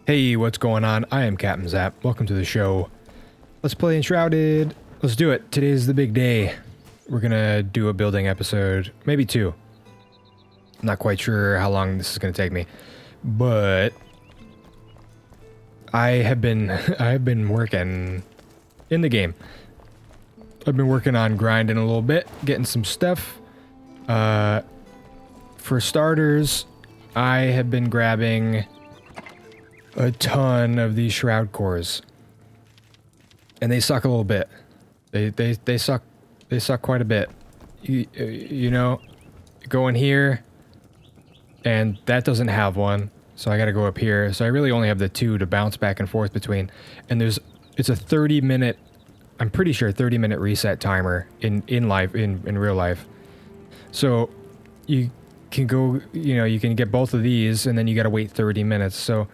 Hey, what's going on? I am Captain Zap. Welcome to the show. Let's play Enshrouded. Let's do it. Today's the big day. We're gonna do a building episode, maybe two. I'm not quite sure how long this is gonna take me, but I have been working in the game. I've been working on grinding a little bit, getting some stuff. For starters, I have been grabbing a ton of these shroud cores, and they suck a little bit. They suck quite a bit. You know, go in here, and that doesn't have one, so I got to go up here. So I really only have the two to bounce back and forth between. And it's a 30-minute, I'm pretty sure 30-minute reset timer in real life. So you can go, you can get both of these, and then you got to wait 30 minutes. So.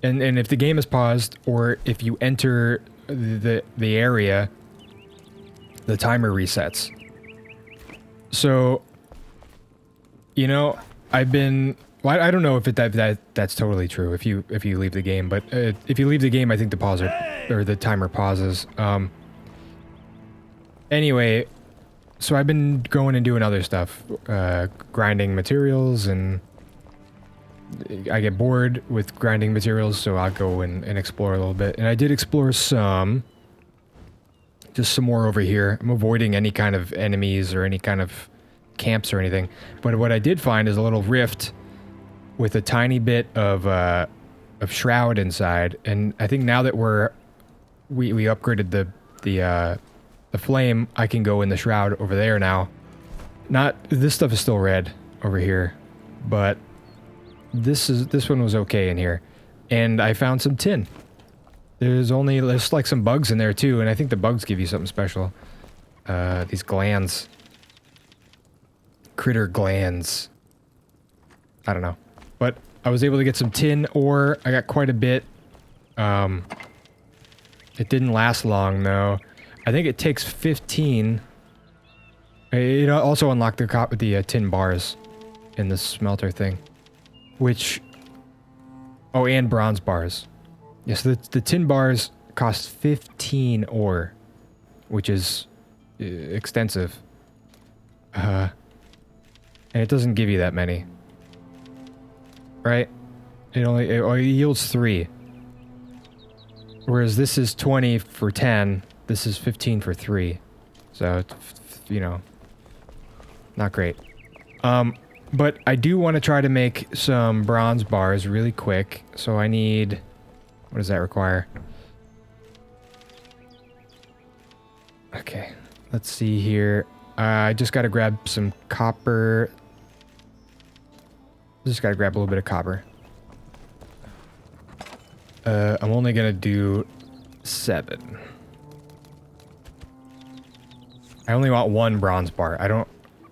And if the game is paused, or if you enter the area, the timer resets. So, I've been. Well, I don't know if that's totally true. If you leave the game, but if you leave the game, I think the pauser or the timer pauses. Anyway, so I've been going and doing other stuff, grinding materials, and I get bored with grinding materials, so I'll go and explore a little bit. And I did explore just some more over here. I'm avoiding any kind of enemies or any kind of camps or anything. But what I did find is a little rift with a tiny bit of shroud inside. And I think now that we upgraded the flame, I can go in the shroud over there now. This stuff is still red over here, but this one was okay in here. And I found some tin. There's like some bugs in there too, and I think the bugs give you something special. These glands. Critter glands. I don't know. But I was able to get some tin ore. I got quite a bit. It didn't last long though. I think it takes 15. It also unlocked the tin bars in the smelter thing. And bronze bars. Yes, the tin bars cost 15 ore, which is extensive. And it doesn't give you that many. It yields 3. Whereas this is 20 for 10, this is 15 for 3. So, not great. But I do want to try to make some bronze bars really quick. So I need... What does that require? Okay. Let's see here. I just got to grab some copper. Just got to grab a little bit of copper. I'm only going to do 7. I only want 1 bronze bar.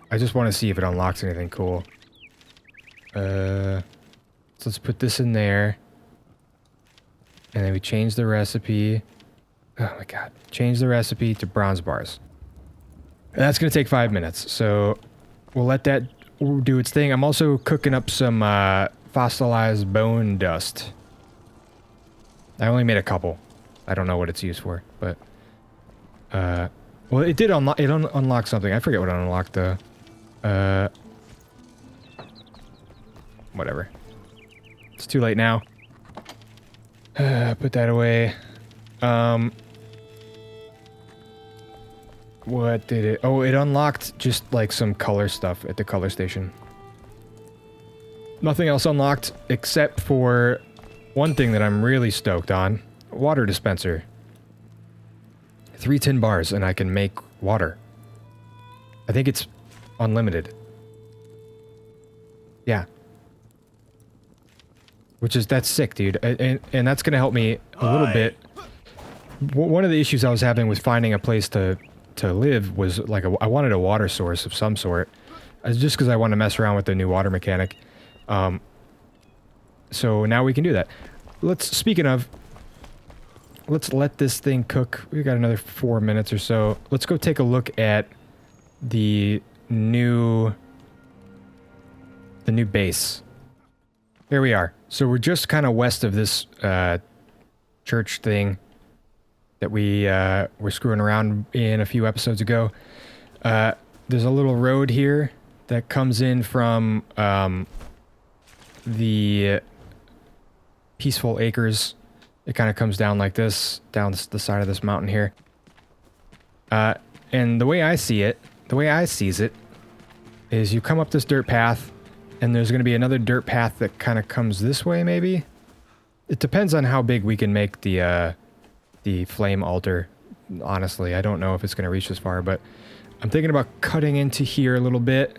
I just want to see if it unlocks anything cool. So let's put this in there. And then we change the recipe. Oh my god. Change the recipe to bronze bars. And that's going to take 5 minutes. So we'll let that do its thing. I'm also cooking up some fossilized bone dust. I only made a couple. I don't know what it's used for, but... well, it did unlock something. I forget what it unlocked though. Whatever. It's too late now. Put that away. What did it... Oh, it unlocked just like some color stuff at the color station. Nothing else unlocked except for one thing that I'm really stoked on. Water dispenser. 3 tin bars and I can make water. I think it's unlimited. Yeah. That's sick, dude. And that's gonna help me a little bit. One of the issues I was having with finding a place to live was like I wanted a water source of some sort. Just because I want to mess around with the new water mechanic. So now we can do that. Speaking of, let's let this thing cook. We got another 4 minutes or so. Let's go take a look at the new base. Here we are. So we're just kind of west of this church thing that we were screwing around in a few episodes ago. There's a little road here that comes in from the Peaceful Acres. It kind of comes down like this, down the side of this mountain here. And the way I see it, is you come up this dirt path, and there's going to be another dirt path that kind of comes this way, maybe? It depends on how big we can make the flame altar. Honestly, I don't know if it's going to reach this far, but I'm thinking about cutting into here a little bit.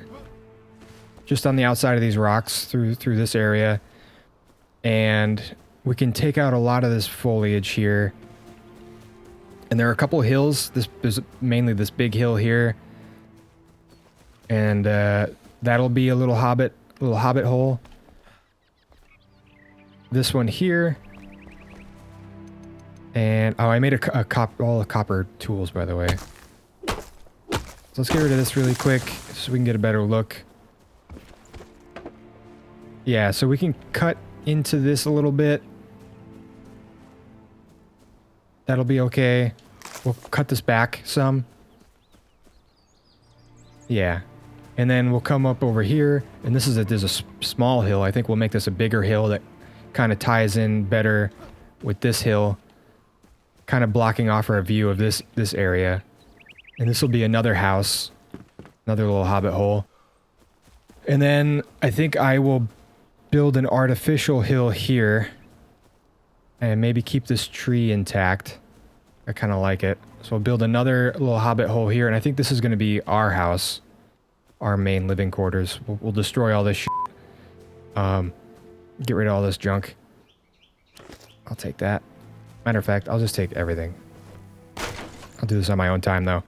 Just on the outside of these rocks through this area. And we can take out a lot of this foliage here. And there are a couple hills. There's mainly this big hill here. And that'll be a little hobbit hole. This one here. And oh, I made all the copper tools, by the way. So let's get rid of this really quick so we can get a better look. Yeah, so we can cut into this a little bit. That'll be okay. We'll cut this back some. Yeah. And then we'll come up over here. And there's a small hill. I think we'll make this a bigger hill that kind of ties in better with this hill. Kind of blocking off our view of this area. And this will be another house. Another little hobbit hole. And then I think I will build an artificial hill here. And maybe keep this tree intact. I kind of like it. So we'll build another little hobbit hole here. And I think this is going to be our house. Our main living quarters. We'll destroy all this shit. Get rid of all this junk. I'll take that. Matter of fact, I'll just take everything. I'll do this on my own time, though.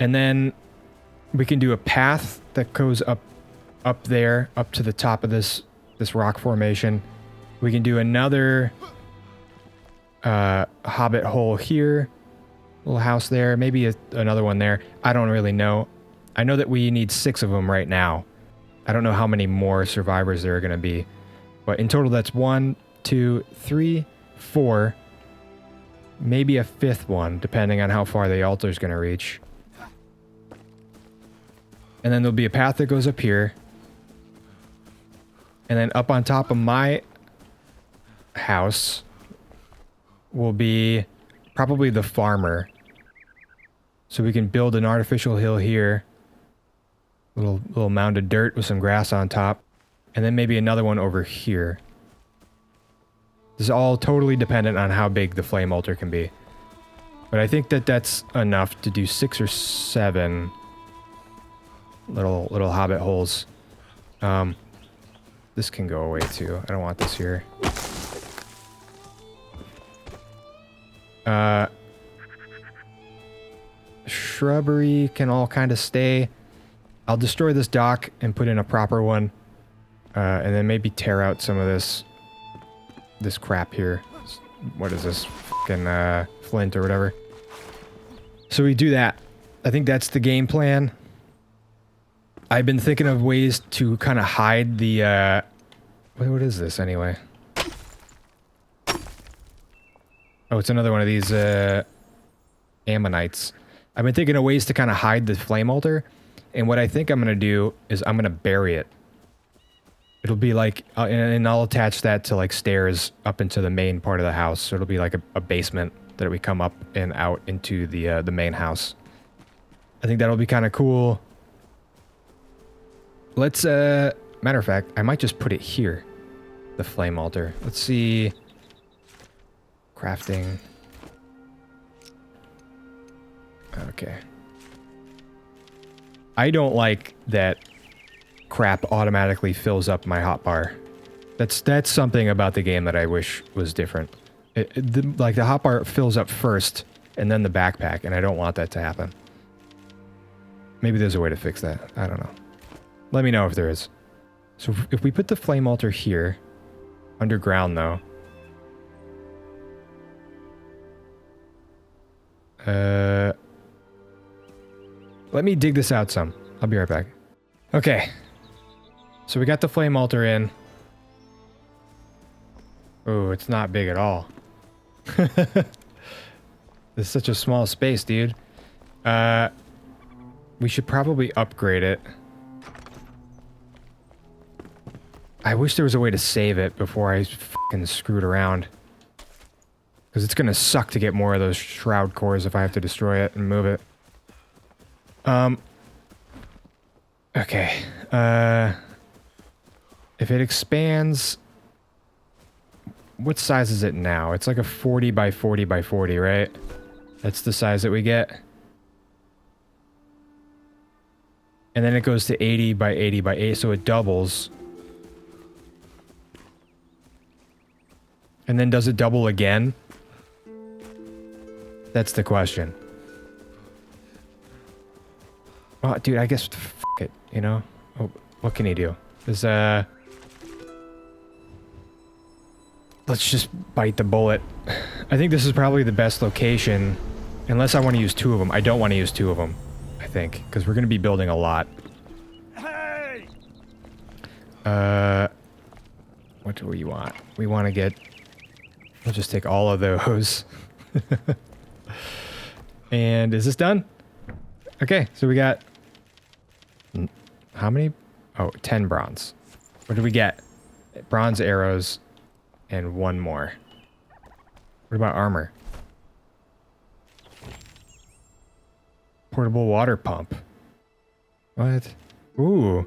And then we can do a path that goes up there, up to the top of this rock formation. We can do another hobbit hole here. Little house there. Maybe another one there. I don't really know. I know that we need 6 of them right now. I don't know how many more survivors there are going to be. But in total, that's 1, 2, 3, 4. Maybe a 5th one, depending on how far the altar's going to reach. And then there'll be a path that goes up here. And then up on top of my house will be probably the farmer. So we can build an artificial hill here. Little mound of dirt with some grass on top. And then maybe another one over here. This is all totally dependent on how big the flame altar can be. But I think that that's enough to do 6 or 7 little hobbit holes. This can go away too. I don't want this here. Shrubbery can all kind of stay. I'll destroy this dock and put in a proper one. And then maybe tear out some of this crap here. What is this? Fucking flint or whatever. So we do that. I think that's the game plan. I've been thinking of ways to kind of hide the what is this anyway? Oh, it's another one of these ammonites. I've been thinking of ways to kind of hide the flame altar, and what I think I'm going to do is I'm going to bury it. It'll be like, and I'll attach that to like stairs up into the main part of the house, so it'll be like a basement that we come up and out into the main house. I think that'll be kind of cool. Let's, matter of fact, I might just put it here, the flame altar. Let's see. Crafting. Okay. I don't like that crap automatically fills up my hotbar. That's something about the game that I wish was different. Like the hotbar fills up first, and then the backpack, and I don't want that to happen. Maybe there's a way to fix that. I don't know. Let me know if there is. So if we put the flame altar here, underground though. Let me dig this out some. I'll be right back. Okay. So we got the flame altar in. Oh, it's not big at all. It's such a small space, dude. We should probably upgrade it. I wish there was a way to save it before I fucking screwed around. Because it's gonna suck to get more of those shroud cores if I have to destroy it and move it. Okay. If it expands... What size is it now? It's like a 40 by 40 by 40, right? That's the size that we get. And then it goes to 80 by 80 by 8, so it doubles. And then does it double again? That's the question. Oh, dude, I guess f it, you know? Oh, what can he do? There's let's just bite the bullet. I think this is probably the best location. Unless I want to use 2 of them. I don't want to use 2 of them, I think. Because we're going to be building a lot. Hey! What do we want? We want to get... We'll just take all of those. And is this done? Okay, so we got... How many? Oh, 10 bronze. What did we get? Bronze arrows and 1 more. What about armor? Portable water pump. What? Ooh.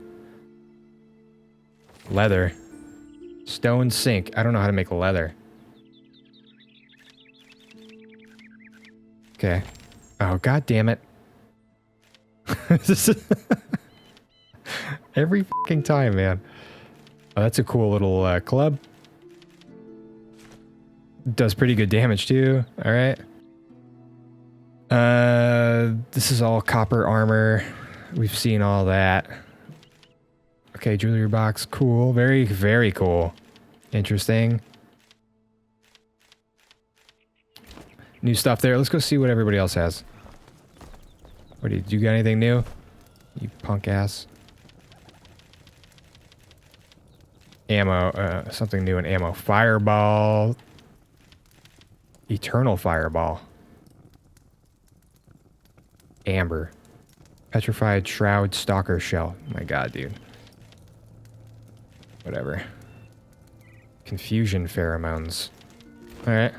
Leather. Stone sink. I don't know how to make leather. Okay. Oh, god damn it. Every fucking time, man. Oh, that's a cool little club. Does pretty good damage too. All right. This is all copper armor. We've seen all that. Okay, jewelry box. Cool. Very, very cool. Interesting. New stuff there. Let's go see what everybody else has. What did you got anything new? You punk ass. Ammo. Something new in ammo. Fireball. Eternal fireball. Amber. Petrified shroud stalker shell. My god, dude. Whatever. Confusion pheromones. Alright.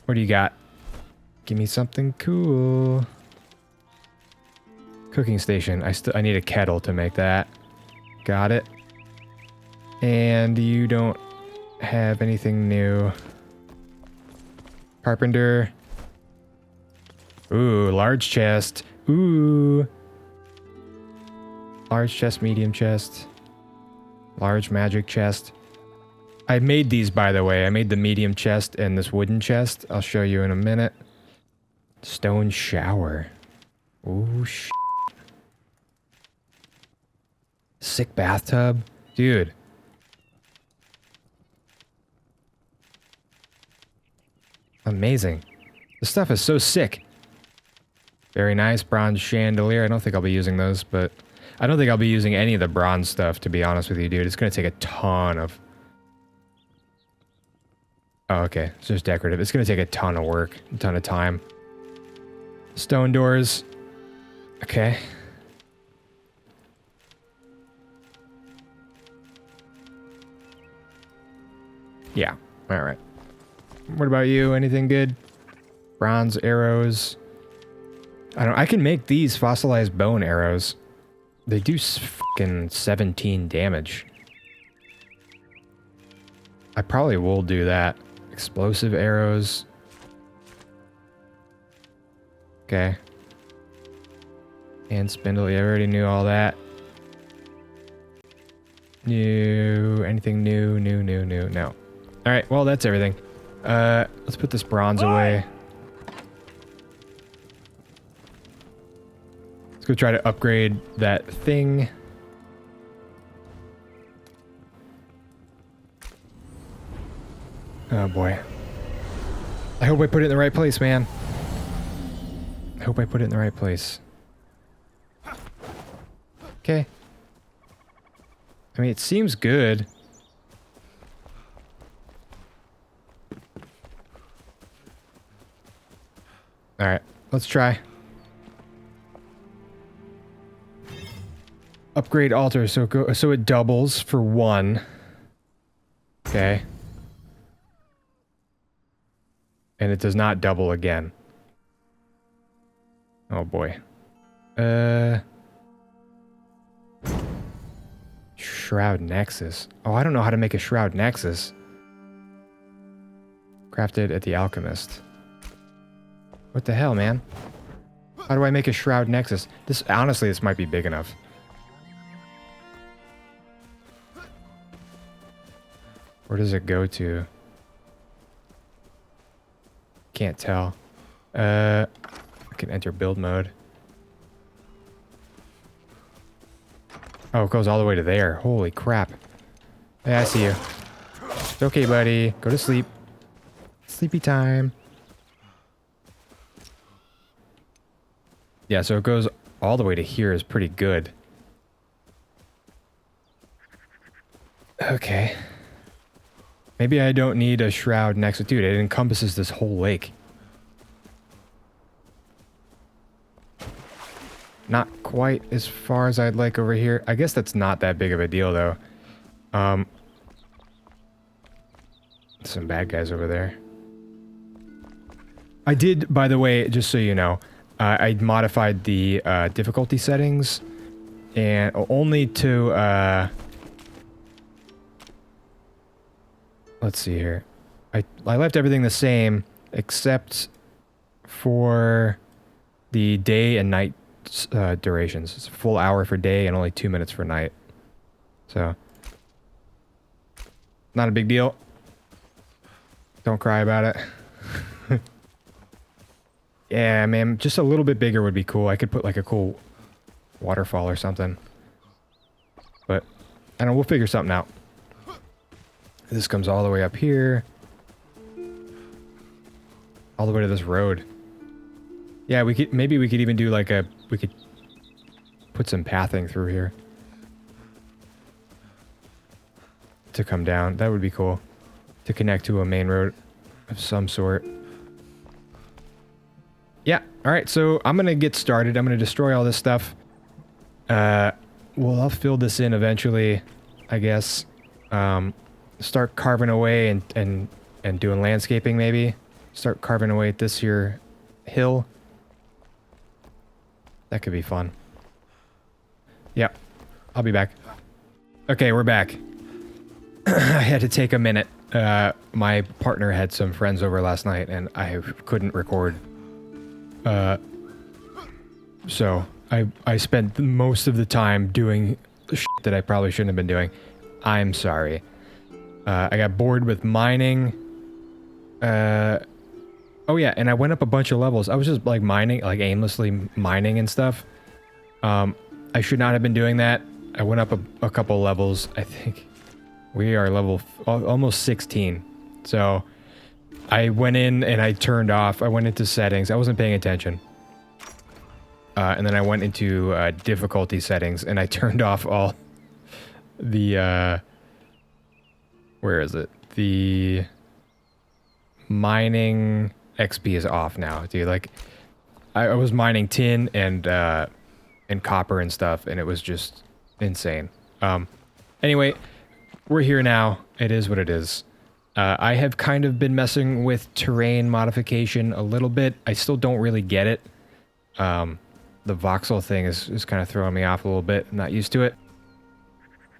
What do you got? Give me something cool. Cooking station. I need a kettle to make that. Got it. And you don't have anything new. Carpenter. Ooh, large chest. Ooh. Large chest, medium chest. Large magic chest. I made these, by the way. I made the medium chest and this wooden chest. I'll show you in a minute. Stone shower. Ooh, shit. Sick bathtub. Dude. Amazing. This stuff is so sick. Very nice. Bronze chandelier. I don't think I'll be using those, but... I don't think I'll be using any of the bronze stuff, to be honest with you, dude. It's going to take a ton of... Oh, okay. It's just decorative. It's going to take a ton of work. A ton of time. Stone doors. Okay. Yeah. Alright. What about you? Anything good? Bronze arrows. I can make these fossilized bone arrows. They do fucking 17 damage. I probably will do that. Explosive arrows. Okay. And spindle. Yeah, I already knew all that. New. Anything new? No. Alright, well, that's everything. Let's put this bronze away. Let's go try to upgrade that thing. Oh boy. I hope I put it in the right place, man. I hope I put it in the right place. Okay. I mean, it seems good. Alright, let's try. Upgrade altar, so it doubles for 1. Okay. And it does not double again. Oh boy. Shroud Nexus. Oh, I don't know how to make a Shroud Nexus. Crafted at the Alchemist. What the hell, man? How do I make a Shroud Nexus? This, honestly, this might be big enough. Where does it go to? Can't tell. I can enter build mode. Oh, it goes all the way to there. Holy crap. Hey, I see you. It's okay, buddy. Go to sleep. Sleepy time. Yeah, so it goes all the way to here is pretty good. Okay. Maybe I don't need a shroud next to... Dude, it encompasses this whole lake. Not quite as far as I'd like over here. I guess that's not that big of a deal, though. Some bad guys over there. I did, by the way, just so you know, I modified the difficulty settings, and only to... let's see here. I left everything the same, except for the day and night durations. It's a full hour for day and only 2 minutes for night. So, not a big deal. Don't cry about it. Yeah, man, just a little bit bigger would be cool. I could put like a cool waterfall or something. But, I don't know, we'll figure something out. This comes all the way up here. All the way to this road. Yeah, we could, maybe we could even do like a, we could put some pathing through here. To come down. That would be cool. To connect to a main road of some sort. Yeah, alright, so I'm gonna get started. I'm gonna destroy all this stuff. Well, I'll fill this in eventually, I guess. Start carving away and doing landscaping maybe. Start carving away at this here hill. That could be fun. Yep, I'll be back. Okay, we're back. I had to take a minute. My partner had some friends over last night and I couldn't record. So I spent most of the time doing shit that I probably shouldn't have been doing. I'm sorry. I got bored with mining. Oh yeah, and I went up a bunch of levels. I was just like mining, like aimlessly mining and stuff. I should not have been doing that. I went up a couple levels. I think we are level almost 16. So I went in and I turned off. I went into settings. I wasn't paying attention. And then I went into difficulty settings and I turned off all the where is it? The mining XP is off now, dude. Like, I was mining tin and copper and stuff, and it was just insane. Anyway, we're here now. It is what it is. I have kind of been messing with terrain modification a little bit. I still don't really get it. The voxel thing is kind of throwing me off a little bit. I'm not used to it.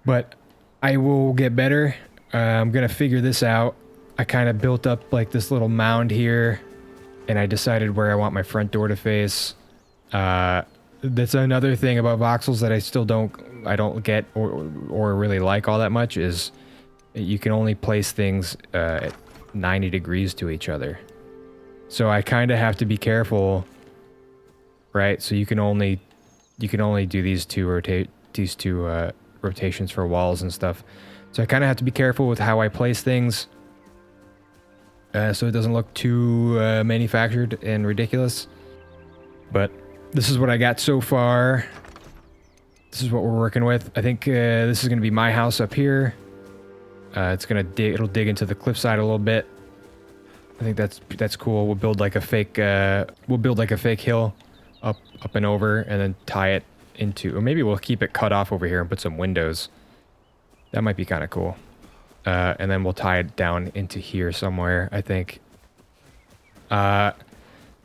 But I will get better. I'm gonna figure this out. I kind of built up like this little mound here, and I decided where I want my front door to face. That's another thing about voxels that I still don't get or really like all that much is you can only place things at 90 degrees to each other. So I kind of have to be careful, right? So you can only do these two rotations for walls and stuff. So I kind of have to be careful with how I place things so it doesn't look too manufactured and ridiculous. But this is what I got so far. This is what we're working with. I think this is going to be my house up here. It's going to dig, it'll dig into the cliffside a little bit. I think that's cool. We'll build like a fake hill up and over, and then tie it into, or maybe we'll keep it cut off over here and put some windows. That might be kind of cool. And then we'll tie it down into here somewhere, I think.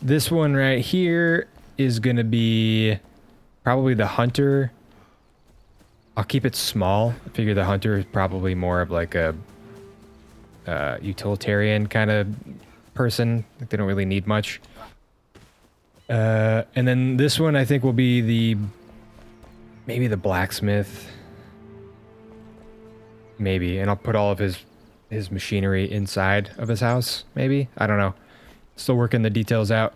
This one right here is gonna be probably the hunter. I'll keep it small. I figure the hunter is probably more of like a utilitarian kind of person. Like they don't really need much. And then this one I think will be maybe the blacksmith. Maybe, and I'll put all of his machinery inside of his house, maybe? I don't know. Still working the details out.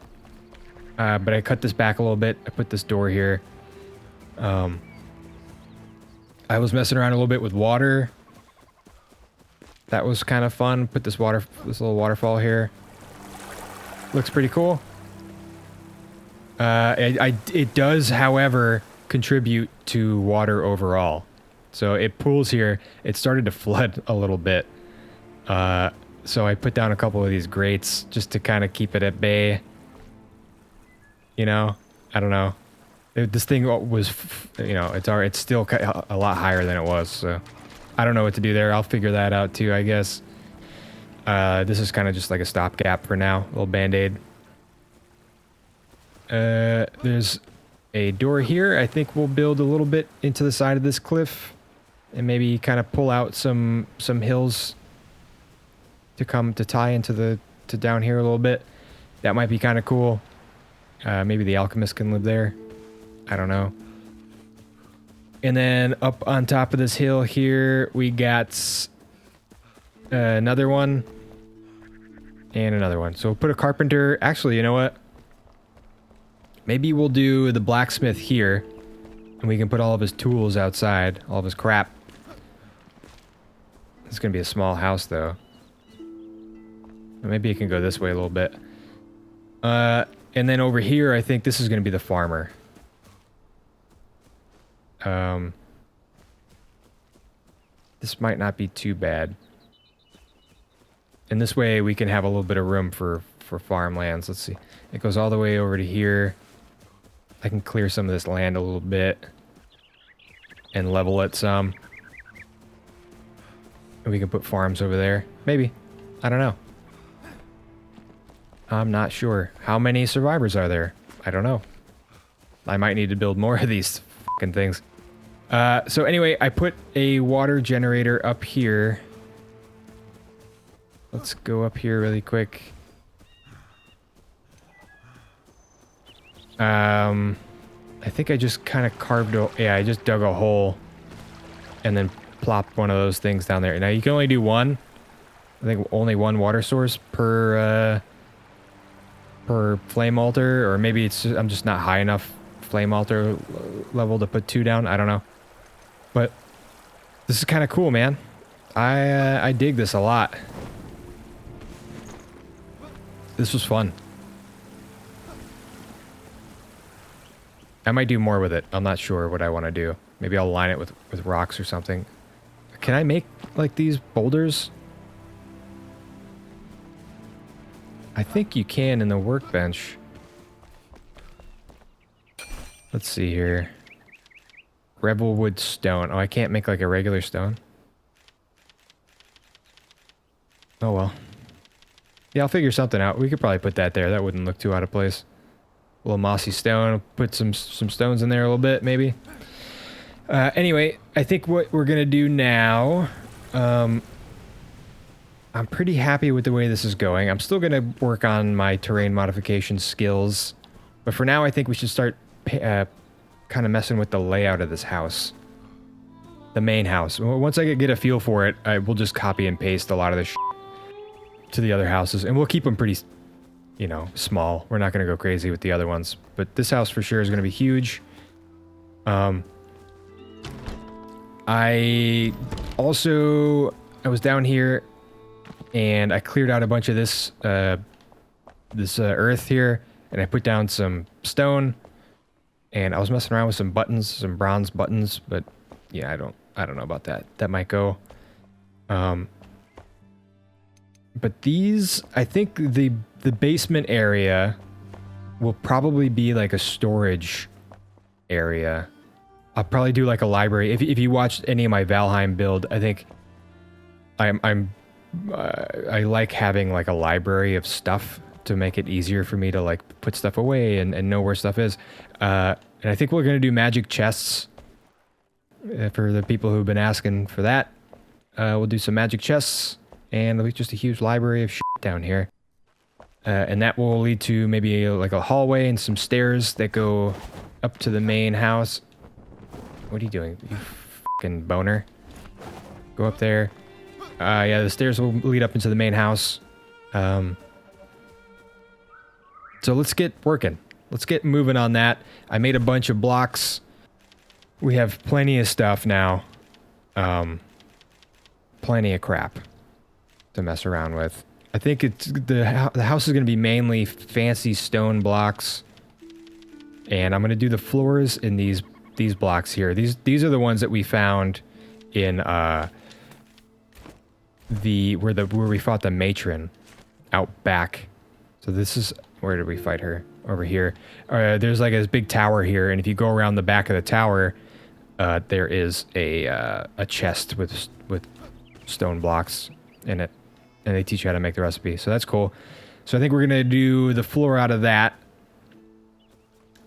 But I cut this back a little bit. I put this door here. I was messing around a little bit with water. That was kind of fun. Put this little waterfall here. Looks pretty cool. It does, however, contribute to water overall. So it pools here. It started to flood a little bit. So I put down a couple of these grates just to kind of keep it at bay. You know, I don't know. This thing was, you know, it's still a lot higher than it was. So I don't know what to do there. I'll figure that out too, I guess. This is kind of just like a stopgap for now. A little band-aid. There's a door here. I think we'll build a little bit into the side of this cliff. And maybe kind of pull out some hills to tie into to down here a little bit. That might be kind of cool. Maybe the alchemist can live there. I don't know. And then up on top of this hill here, we got another one and another one. So we'll put a carpenter. Actually, you know what? Maybe we'll do the blacksmith here, and we can put all of his tools outside, all of his crap. It's gonna be a small house though. Maybe it can go this way a little bit. And then over here, I think this is gonna be the farmer. This might not be too bad. And this way we can have a little bit of room for farmlands. Let's see. It goes all the way over to here. I can clear some of this land a little bit and level it some. And we can put farms over there. Maybe. I don't know. I'm not sure. How many survivors are there? I don't know. I might need to build more of these fucking things. So anyway, I put a water generator up here. Let's go up here really quick. I think I just kind of I just dug a hole and then plopped one of those things down there. Now you can only do one. I think only one water source per flame altar, or maybe I'm just not high enough flame altar level to put two down. I don't know. But this is kind of cool, man. I dig this a lot. This was fun. I might do more with it. I'm not sure what I want to do. Maybe I'll line it with rocks or something. Can I make like these boulders? I think you can in the workbench. Let's see here. Revelwood stone. Oh, I can't make like a regular stone. Oh well. Yeah, I'll figure something out. We could probably put that there. That wouldn't look too out of place. A little mossy stone. Put some stones in there a little bit, maybe. Anyway, I think what we're gonna do now, I'm pretty happy with the way this is going. I'm still gonna work on my terrain modification skills, but for now I think we should start kind of messing with the layout of this house. The main house. Once I get a feel for it, I will just copy and paste a lot of this to the other houses, and we'll keep them pretty, you know, small. We're not gonna go crazy with the other ones, but this house for sure is gonna be huge. I was down here and I cleared out a bunch of this earth here, and I put down some stone, and I was messing around with some buttons, some bronze buttons, but yeah, I don't know about that. That might go. But these, I think the basement area will probably be like a storage area. I'll probably do like a library. If you watched any of my Valheim build, I think I like having like a library of stuff to make it easier for me to like put stuff away and know where stuff is. And I think we're gonna do magic chests for the people who've been asking for that. We'll do some magic chests and it'll be just a huge library of shit down here. And that will lead to maybe like a hallway and some stairs that go up to the main house. What are you doing, you fucking boner? Go up there. Yeah, the stairs will lead up into the main house. So let's get working. Let's get moving on that. I made a bunch of blocks. We have plenty of stuff now. Plenty of crap to mess around with. I think it's the house is going to be mainly fancy stone blocks. And I'm going to do the floors in these blocks here. These are the ones that we found in where we fought the matron out back. So this is, where did we fight her? Over here. There's like this big tower here, and if you go around the back of the tower, there is a chest with stone blocks in it, and they teach you how to make the recipe. So that's cool. So I think we're gonna do the floor out of that.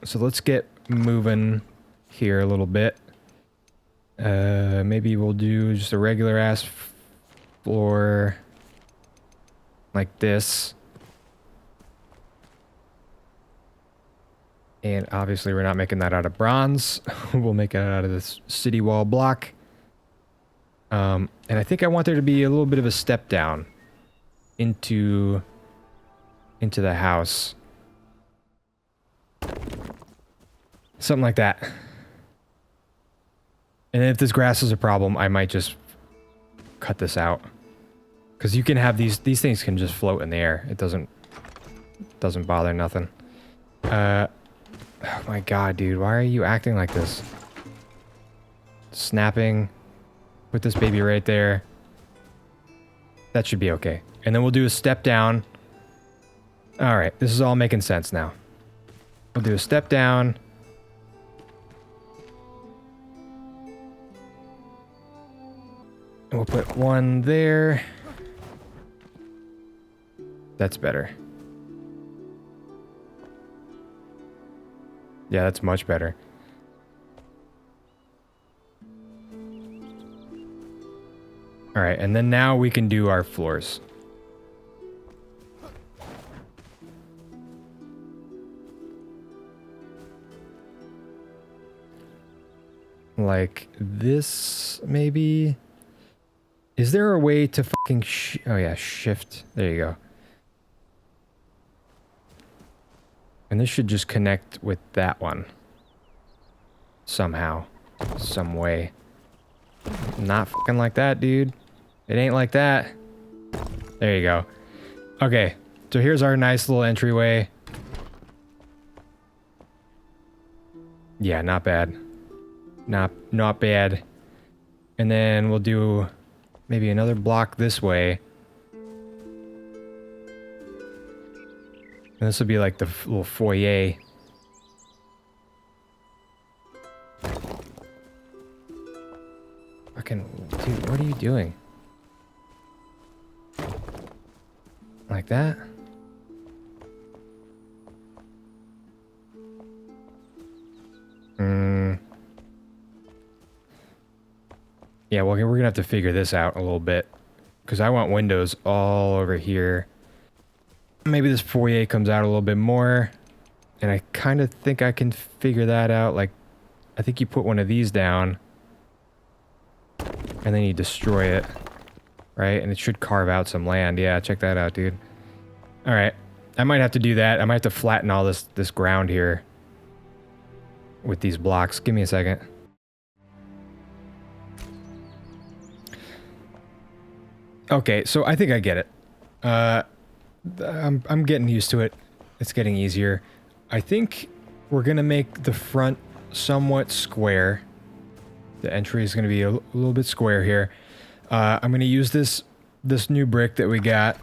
So let's get moving here a little bit. Maybe we'll do just a regular ass floor like this. And obviously we're not making that out of bronze. We'll make it out of this city wall block. And I think I want there to be a little bit of a step down into the house. Something like that. And if this grass is a problem, I might just cut this out. Because you can have these things can just float in the air. It doesn't bother nothing. Oh my god, dude, why are you acting like this? Snapping. Put this baby right there. That should be okay. And then we'll do a step down. Alright, this is all making sense now. We'll do a step down. And we'll put one there. That's better. Yeah, that's much better. Alright, and then now we can do our floors. Like this, maybe? Is there a way to fucking oh yeah, shift. There you go. And this should just connect with that one. Somehow. Some way. Not fucking like that, dude. It ain't like that. There you go. Okay, so here's our nice little entryway. Yeah, not bad. Not bad. And then we'll do maybe another block this way. And this will be like the little foyer. Fucking, dude, what are you doing? Like that? Yeah, well, we're gonna have to figure this out a little bit. Because I want windows all over here. Maybe this foyer comes out a little bit more. And I kind of think I can figure that out. Like, I think you put one of these down. And then you destroy it. Right? And it should carve out some land. Yeah, check that out, dude. Alright. I might have to do that. I might have to flatten all this ground here. With these blocks. Give me a second. Okay, so I think I get it. I'm getting used to it. It's getting easier. I think we're gonna make the front somewhat square. The entry is gonna be a little bit square here. I'm gonna use this new brick that we got.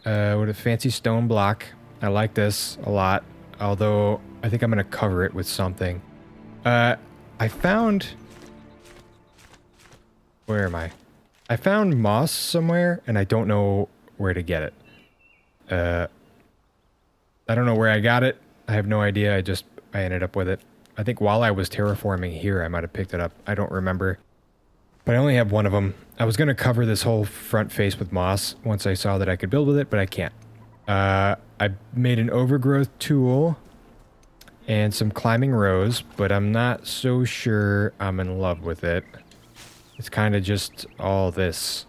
With a fancy stone block. I like this a lot. Although, I think I'm going to cover it with something. I found... Where am I? I found moss somewhere, and I don't know where to get it. I don't know where I got it. I have no idea. I ended up with it. I think while I was terraforming here, I might have picked it up. I don't remember. But I only have one of them. I was going to cover this whole front face with moss once I saw that I could build with it, but I can't. I made an overgrowth tool and some climbing rows, but I'm not so sure I'm in love with it. It's kind of just all this.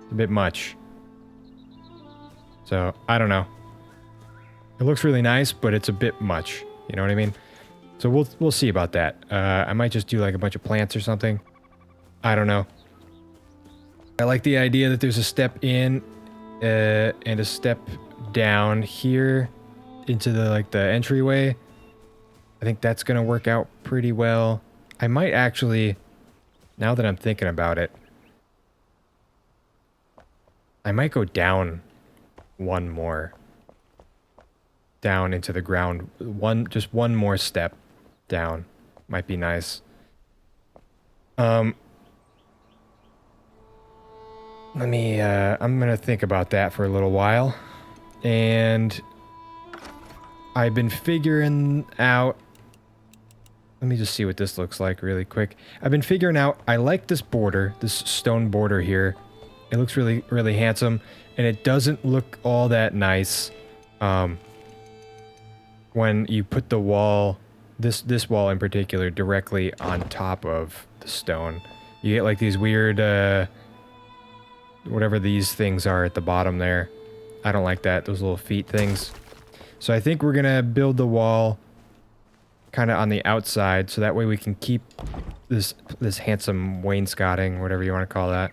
It's a bit much. So, I don't know. It looks really nice, but it's a bit much. You know what I mean? So we'll see about that. I might just do like a bunch of plants or something. I don't know. I like the idea that there's a step in and a step down here into the entryway. I think that's gonna work out pretty well. I might actually, now that I'm thinking about it, I might go down one more. Down into the ground. Just one more step down. Might be nice. I'm gonna think about that for a little while. And I've been figuring out, let me just see what this looks like really quick. I've been figuring out, I like this border, this stone border here. It looks really, really handsome, and it doesn't look all that nice when you put the wall, this wall in particular, directly on top of the stone. You get like these weird, whatever these things are at the bottom there. I don't like that, those little feet things. So I think we're gonna build the wall kind of on the outside, so that way we can keep this handsome wainscoting, whatever you want to call that.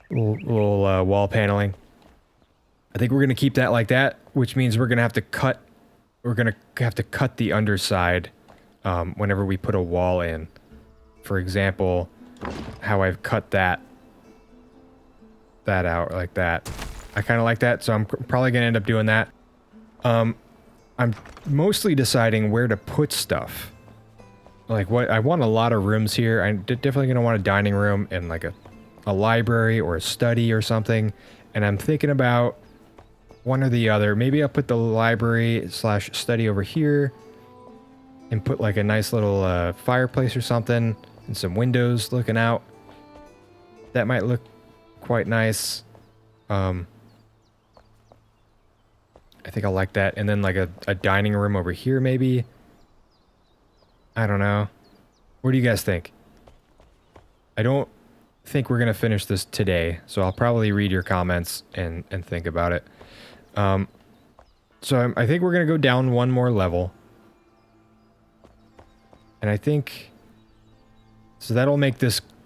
Little wall paneling. I think we're gonna keep that like that, which means we're gonna have to cut the underside whenever we put a wall in. For example, how I've cut that out like that. I kind of like that, so I'm probably gonna end up doing that. I'm mostly deciding where to put stuff. Like what, I want a lot of rooms here. I'm definitely gonna want a dining room and like a library or a study or something. And I'm thinking about one or the other. Maybe I'll put the library / study over here and put like a nice little fireplace or something and some windows looking out. That might look quite nice. I think I like that. And then like a dining room over here maybe. I don't know. What do you guys think? I don't think we're gonna finish this today, so I'll probably read your comments and think about it. So I think we're gonna go down one more level. And I think... So that'll make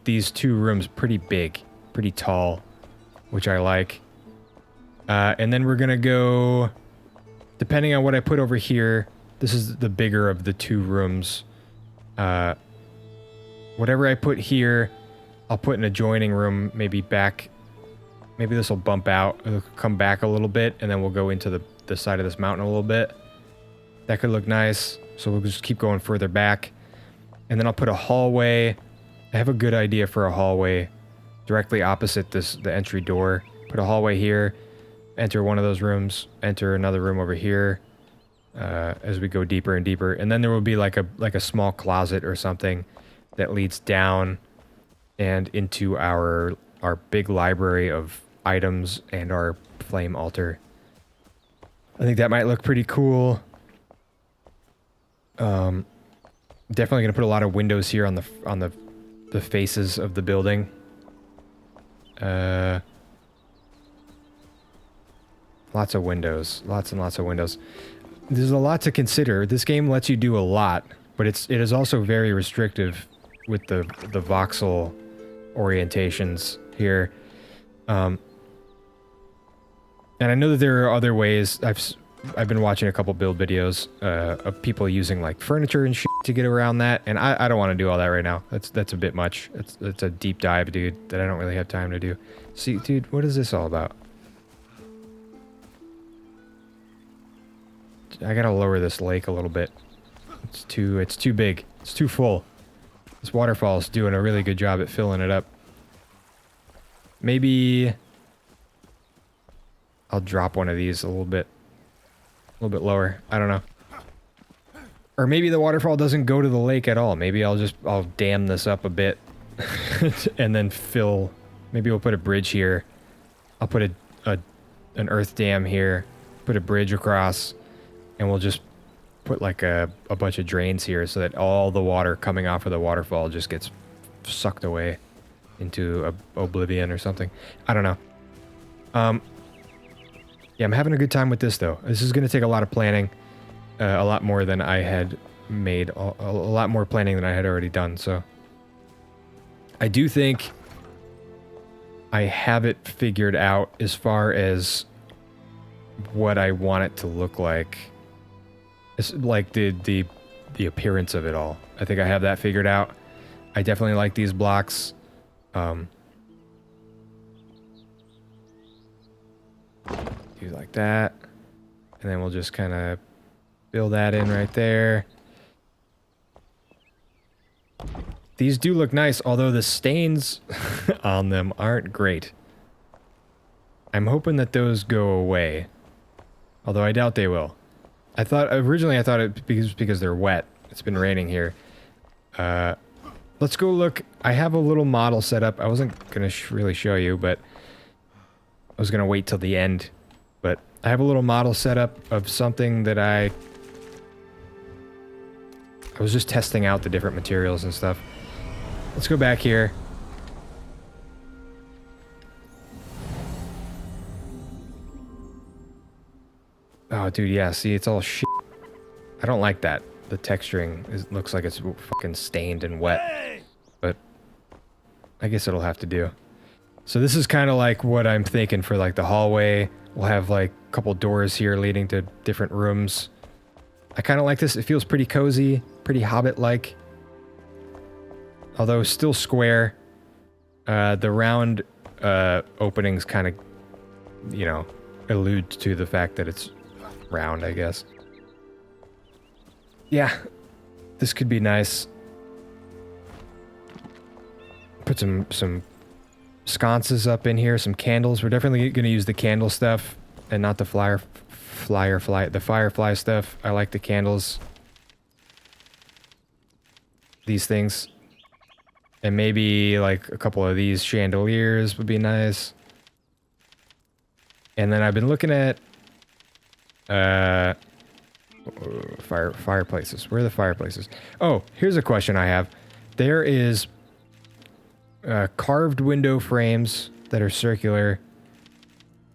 these two rooms pretty big, pretty tall, which I like. And then we're gonna go... Depending on what I put over here, this is the bigger of the two rooms. Whatever I put here, I'll put an adjoining room, maybe back. Maybe this will bump out, it'll come back a little bit, and then we'll go into the side of this mountain a little bit. That could look nice, so we'll just keep going further back. And then I'll put a hallway. I have a good idea for a hallway directly opposite the entry door. Put a hallway here. Enter one of those rooms, enter another room over here as we go deeper and deeper. And then there will be like a small closet or something that leads down and into our big library of items and our flame altar. I think that might look pretty cool. Definitely gonna put a lot of windows here on the faces of the building. Lots of windows. Lots and lots of windows. There's a lot to consider. This game lets you do a lot, but it is also very restrictive with the voxel orientations here. And I know that there are other ways. I've been watching a couple build videos of people using like furniture and shit to get around that, and I don't want to do all that right now. That's a bit much. It's a deep dive, dude, that I don't really have time to do. See, dude, what is this all about? I gotta lower this lake a little bit. It's too big. It's too full. This waterfall's doing a really good job at filling it up. Maybe I'll drop one of these a little bit lower. I don't know. Or maybe the waterfall doesn't go to the lake at all. Maybe I'll dam this up a bit and then fill. Maybe we'll put a bridge here. I'll put an earth dam here, put a bridge across, and we'll just put like a bunch of drains here so that all the water coming off of the waterfall just gets sucked away into oblivion or something. I don't know. Yeah, I'm having a good time with this though. This is going to take a lot of planning, a lot more than I had made, a lot more planning than I had already done. So I do think I have it figured out as far as what I want it to look like. It's like the appearance of it all. I think I have that figured out. I definitely like these blocks. Do like that. And then we'll just kind of fill that in right there. These do look nice, although the stains on them aren't great. I'm hoping that those go away. Although I doubt they will. Originally I thought it because they're wet. It's been raining here. Let's go look. I have a little model set up. I wasn't going to really show you, but I was going to wait till the end. But I have a little model set up of something that I was just testing out the different materials and stuff. Let's go back here. Oh, dude, yeah, see, it's all shit. I don't like that. The texturing looks like it's fucking stained and wet. But I guess it'll have to do. So this is kind of like what I'm thinking for like the hallway. We'll have like a couple doors here leading to different rooms. I kind of like this. It feels pretty cozy, pretty Hobbit-like. Although still square. The round openings kind of, you know, allude to the fact that it's round, I guess. Yeah, this could be nice. Put some sconces up in here, some candles. We're definitely going to use the candle stuff and not the the firefly stuff. I like the candles. These things. And maybe like a couple of these chandeliers would be nice. And then I've been looking at fireplaces. Where are the fireplaces? Oh, here's a question I have. There is carved window frames that are circular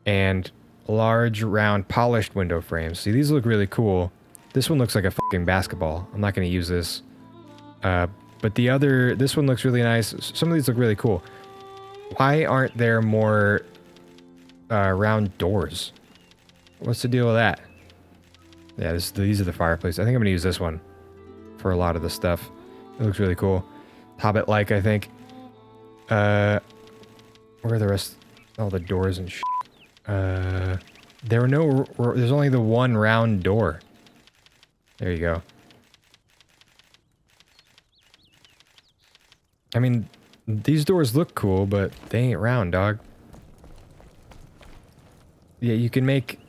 and large round polished window frames. See, these look really cool. This one looks like a fucking basketball. I'm not going to use this. But this one looks really nice. Some of these look really cool. Why aren't there more round doors? What's the deal with that? Yeah, these are the fireplaces. I think I'm going to use this one for a lot of the stuff. It looks really cool. Hobbit-like, I think. Where are the rest? All the doors and shit. There's only the one round door. There you go. I mean, these doors look cool, but they ain't round, dog. Yeah, you can make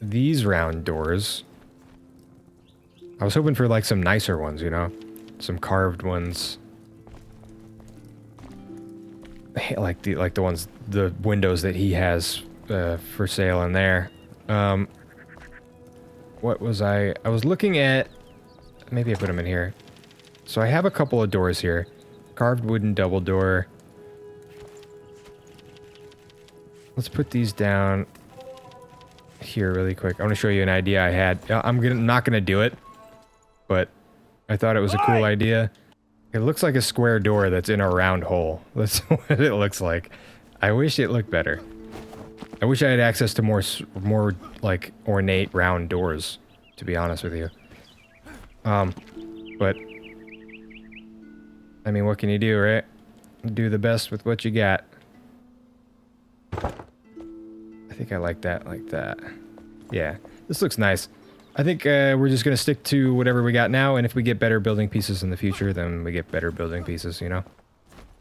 these round doors. I was hoping for like some nicer ones, you know? Some carved ones. Like the ones, the windows that he has for sale in there. What was I was looking at, maybe I put them in here. So I have a couple of doors here. Carved wooden double door. Let's put these down here really quick. I want to show you an idea I had. I'm not gonna do it, but I thought it was a cool idea. It looks like a square door that's in a round hole. That's what it looks like. I wish it looked better. I wish I had access to more like ornate round doors, to be honest with you. But I mean, what can you do, right? Do the best with what you got. I think I like that. Yeah, this looks nice. I think we're just going to stick to whatever we got now, and if we get better building pieces in the future, then we get better building pieces, you know?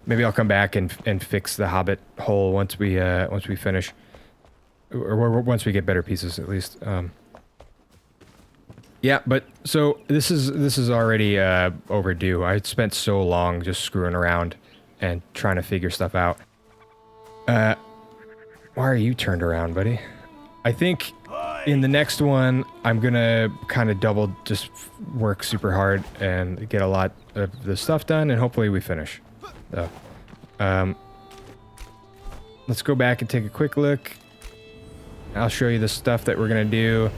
Maybe I'll come back and fix the Hobbit hole once we finish. Or once we get better pieces, at least. Yeah, but so this is already overdue. I spent so long just screwing around and trying to figure stuff out. Why are you turned around, buddy? I think in the next one, I'm gonna kind of just work super hard and get a lot of the stuff done, and hopefully we finish. So, let's go back and take a quick look. I'll show you the stuff that we're gonna do.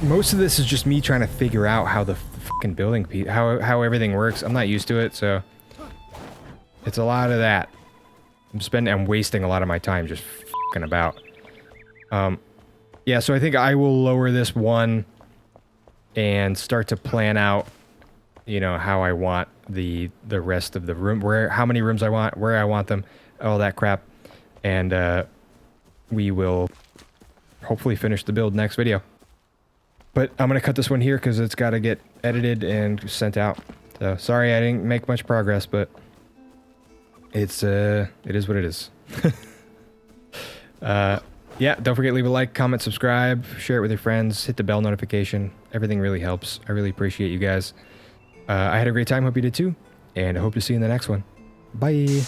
Most of this is just me trying to figure out how the fucking building piece, how everything works. I'm not used to it, so it's a lot of that. I'm wasting a lot of my time just fucking about. Yeah, so I think I will lower this one and start to plan out, you know, how I want the rest of the room, how many rooms I want, where I want them, all that crap, and we will hopefully finish the build next video. But I'm gonna cut this one here because it's got to get edited and sent out. So sorry I didn't make much progress, but it is what it is. Yeah, don't forget to leave a like, comment, subscribe, share it with your friends, hit the bell notification. Everything really helps. I really appreciate you guys. I had a great time. Hope you did too, and I hope to see you in the next one. Bye.